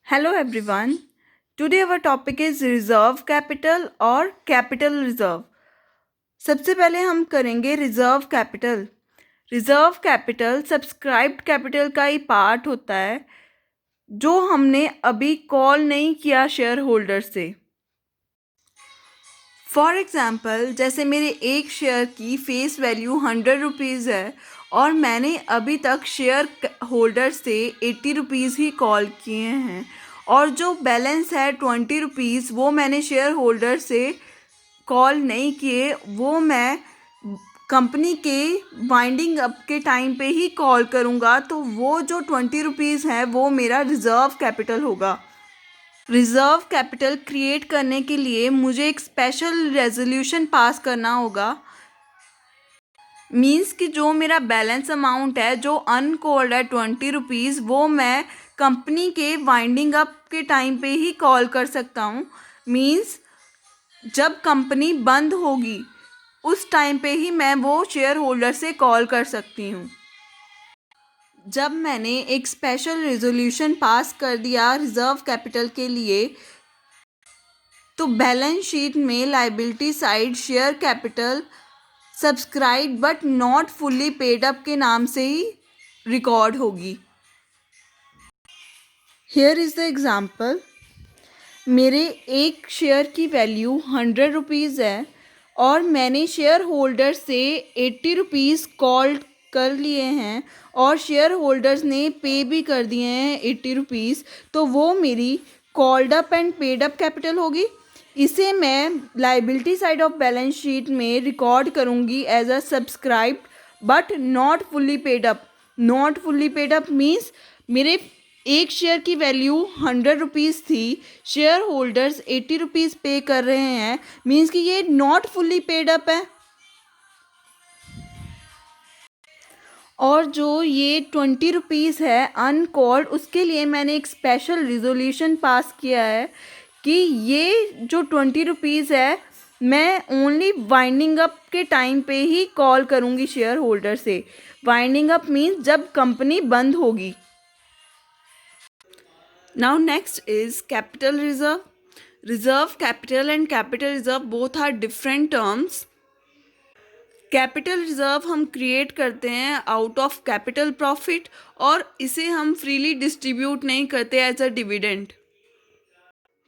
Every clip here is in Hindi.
Hello everyone. Today our topic is reserve capital और capital reserve. सबसे पहले हम करेंगे reserve capital. Reserve capital subscribed capital का ही पार्ट होता है जो हमने अभी कॉल नहीं किया शेयर होल्डर से. फॉर एग्ज़ाम्पल जैसे मेरे एक शेयर की फेस वैल्यू 100 रुपीज़ है और मैंने अभी तक शेयर होल्डर से 80 रुपीज़ ही कॉल किए हैं और जो बैलेंस है 20 रुपीज़ वो मैंने शेयर होल्डर से कॉल नहीं किए, वो मैं कंपनी के वाइंडिंग अप के टाइम पे ही कॉल करूँगा. तो वो जो 20 रुपीज़ है वो मेरा रिज़र्व कैपिटल होगा. रिज़र्व कैपिटल क्रिएट करने के लिए मुझे एक स्पेशल रेजोल्यूशन पास करना होगा. मीन्स कि जो मेरा बैलेंस अमाउंट है जो अनकॉल्ड है 20 रुपीज़, वो मैं कंपनी के वाइंडिंग अप के टाइम पे ही कॉल कर सकता हूँ. मीन्स जब कंपनी बंद होगी उस टाइम पे ही मैं वो शेयर होल्डर से कॉल कर सकती हूँ. जब मैंने एक स्पेशल रेजोल्यूशन पास कर दिया रिज़र्व कैपिटल के लिए, तो बैलेंस शीट में liability side share capital subscribe but not fully paid up के नाम से ही रिकॉर्ड होगी. Here is the example. मेरे एक शेयर की वैल्यू 100 रुपीज़ है और मैंने शेयर होल्डर से 80 रुपीज़ कॉल कर लिए हैं और शेयर होल्डर्स ने पे भी कर दिए हैं 80 रुपीज़. तो वो मेरी called up and paid up capital होगी. इसे मैं liability side of balance sheet में रिकॉर्ड करूँगी as a subscribed but not fully paid up. Not fully paid up means मेरे एक शेयर की वैल्यू 100 रुपीज़ थी, शेयर होल्डर्स 80 रुपीज़ पे कर रहे हैं, मीन्स कि ये नॉट फुल्ली पेड अप है. और जो ये 20 रुपीज़ है अनकॉल्ड, उसके लिए मैंने एक स्पेशल रिजोल्यूशन पास किया है कि ये जो 20 रुपीज़ है मैं ओनली वाइंडिंग अप के टाइम पे ही कॉल करूँगी शेयर होल्डर से. वाइंडिंग अप मीन्स जब कंपनी बंद होगी. Now next is capital reserve. Reserve capital and capital reserve both are different terms. Capital reserve हम क्रिएट करते हैं आउट ऑफ कैपिटल प्रॉफिट और इसे हम फ्रीली डिस्ट्रीब्यूट नहीं करते as a dividend.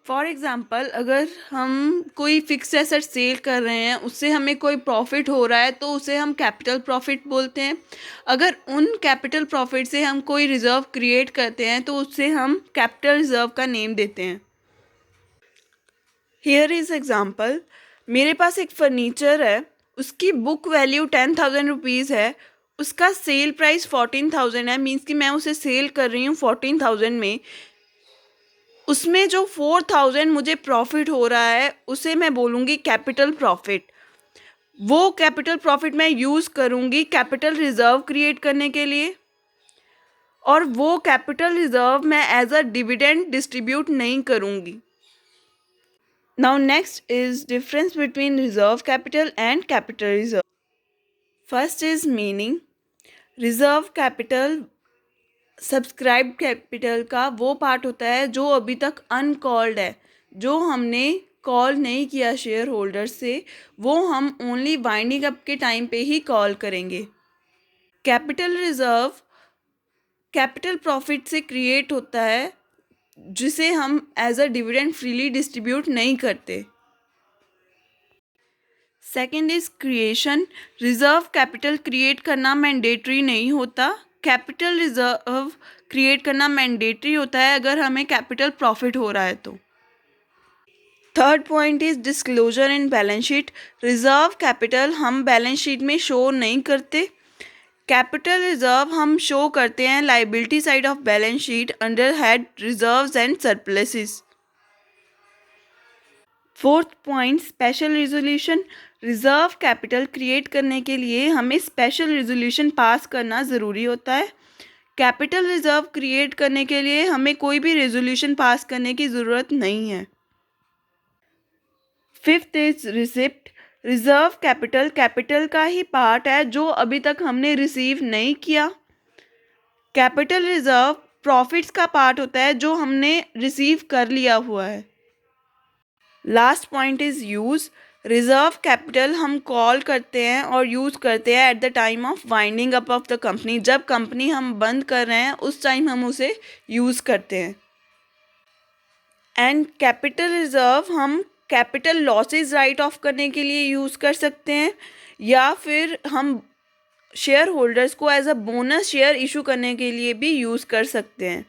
For example अगर हम कोई फिक्स एसेट सेल कर रहे हैं, उससे हमें कोई प्रॉफिट हो रहा है तो उसे हम कैपिटल प्रॉफिट बोलते हैं. अगर उन कैपिटल प्रॉफिट से हम कोई रिज़र्व क्रिएट करते हैं तो उससे हम कैपिटल रिज़र्व का नेम देते हैं. Here is example. मेरे पास एक फर्नीचर है, उसकी बुक वैल्यू 10,000 रुपीज़ है, उसका सेल प्राइस 14,000 है, मीन्स कि मैं उसे सेल कर रही हूँ 14,000 में. उसमें जो 4,000 मुझे प्रॉफिट हो रहा है उसे मैं बोलूँगी कैपिटल प्रॉफिट. वो कैपिटल प्रॉफिट मैं यूज़ करूँगी कैपिटल रिज़र्व क्रिएट करने के लिए और वो कैपिटल रिज़र्व मैं एज अ डिविडेंड डिस्ट्रीब्यूट नहीं करूँगी. Now next is difference between reserve capital and capital reserve. First is meaning. Reserve capital subscribe capital का वो पार्ट होता है जो अभी तक अनकॉल्ड है, जो हमने कॉल नहीं किया शेयर होल्डर से, वो हम ओनली वाइंडिंग अप के टाइम पे ही कॉल करेंगे. कैपिटल रिजर्व कैपिटल प्रॉफिट से क्रिएट होता है जिसे हम as a dividend freely distribute नहीं करते. Second is creation. Reserve capital create करना मैंडेटरी नहीं होता, कैपिटल रिजर्व क्रिएट करना मैंडेटरी होता है अगर हमें कैपिटल प्रॉफिट हो रहा है तो. Third point is disclosure in balance sheet. Reserve capital हम बैलेंस शीट में शो नहीं करते, कैपिटल रिजर्व हम शो करते हैं liability side of balance sheet under head reserves and surpluses. Fourth point special resolution. Reserve capital create करने के लिए हमें स्पेशल रिजोल्यूशन पास करना ज़रूरी होता है. कैपिटल रिजर्व क्रिएट करने के लिए हमें कोई भी रेजोल्यूशन पास करने की ज़रूरत नहीं है. Fifth is receipt. Reserve capital capital का ही पार्ट है जो अभी तक हमने रिसीव नहीं किया. कैपिटल रिजर्व प्रॉफिट्स का पार्ट होता है जो हमने रिसीव कर लिया हुआ है। Last point is use. Reserve capital हम कॉल करते हैं और यूज़ करते हैं at the time of winding up of the company. जब कंपनी हम बंद कर रहे हैं उस टाइम हम उसे यूज़ करते हैं। एंड कैपिटल रिजर्व हम कैपिटल लॉसेस राइट ऑफ करने के लिए यूज़ कर सकते हैं, या फिर हम शेयर होल्डर्स को as a bonus share issue करने के लिए भी यूज़ कर सकते हैं।